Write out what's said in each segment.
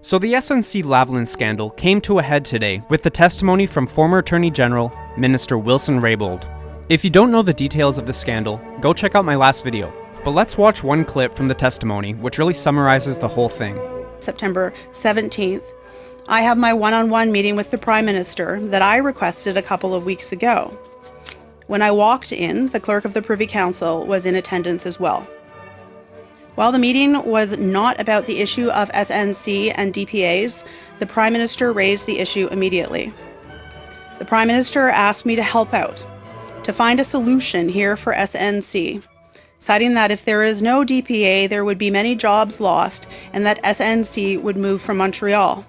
So the SNC Lavalin scandal came to a head today with the testimony from former Attorney General, Minister Wilson-Raybould. If you don't know the details of the scandal, go check out my last video. But let's watch one clip from the testimony which really summarizes the whole thing. September 17th, I have my one-on-one meeting with the Prime Minister that I requested a couple of weeks ago. When I walked in, the Clerk of the Privy Council was in attendance as well. While the meeting was not about the issue of SNC and DPAs, the Prime Minister raised the issue immediately. The Prime Minister asked me to help out, to find a solution here for SNC, citing that if there is no DPA, there would be many jobs lost and that SNC would move from Montreal.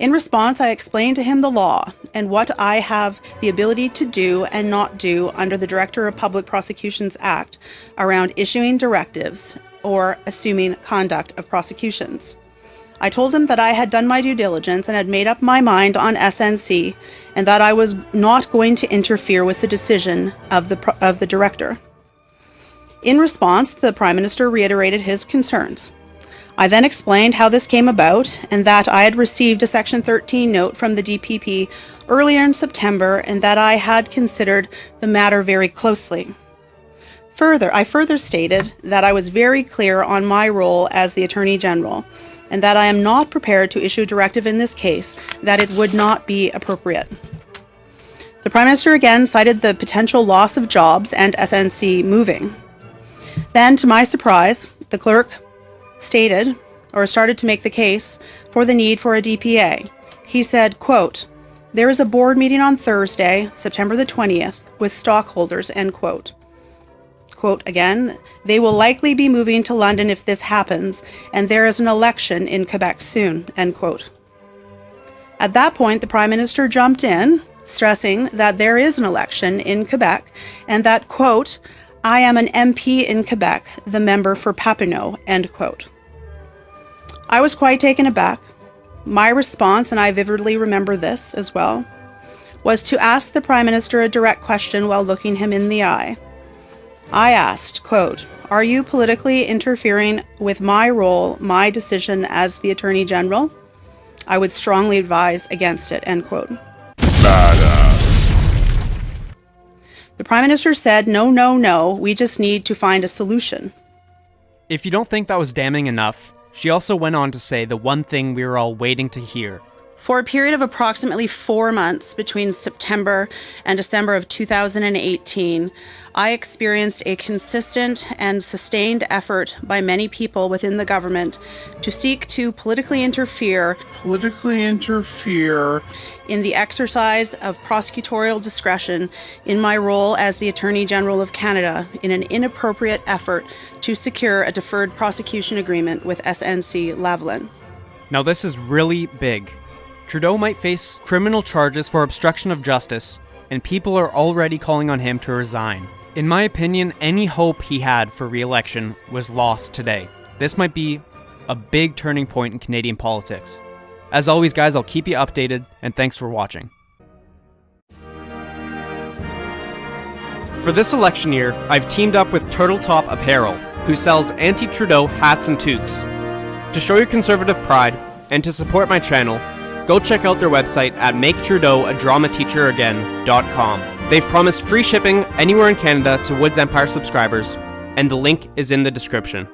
In response, I explained to him the law and what I have the ability to do and not do under the Director of Public Prosecutions Act around issuing directives or assuming conduct of prosecutions. I told him that I had done my due diligence and had made up my mind on SNC and that I was not going to interfere with the decision of the Director. In response, the Prime Minister reiterated his concerns. I then explained how this came about and that I had received a Section 13 note from the DPP earlier in September and that I had considered the matter very closely. I further stated that I was very clear on my role as the Attorney General and that I am not prepared to issue a directive in this case, that it would not be appropriate. The Prime Minister again cited the potential loss of jobs and SNC moving. Then, to my surprise, the clerk started to make the case for the need for a DPA. He said, quote, "There is a board meeting on Thursday, September the 20th, with stockholders," end quote. Quote again, "They will likely be moving to London if this happens, and there is an election in Quebec soon," end quote. At that point, the Prime Minister jumped in, stressing that there is an election in Quebec, and that, quote, "I am an MP in Quebec, the member for Papineau," end quote. I was quite taken aback. My response, and I vividly remember this as well, was to ask the Prime Minister a direct question while looking him in the eye. I asked, quote, "Are you politically interfering with my role, my decision as the Attorney General? I would strongly advise against it," end quote. The Prime Minister said, no, we just need to find a solution. If you don't think that was damning enough, she also went on to say the one thing we were all waiting to hear. For a period of approximately 4 months between September and December of 2018, I experienced a consistent and sustained effort by many people within the government to seek to politically interfere in the exercise of prosecutorial discretion in my role as the Attorney General of Canada in an inappropriate effort to secure a deferred prosecution agreement with SNC Lavalin. Now this is really big. Trudeau might face criminal charges for obstruction of justice, and people are already calling on him to resign. In my opinion, any hope he had for re-election was lost today. This might be a big turning point in Canadian politics. As always, guys, I'll keep you updated, and thanks for watching. For this election year, I've teamed up with Turtle Top Apparel, who sells anti-Trudeau hats and toques. To show your conservative pride, and to support my channel, go check out their website at MakeTrudeau a DramaTeacherAgain.com. They've promised free shipping anywhere in Canada to Woods Empire subscribers, and the link is in the description.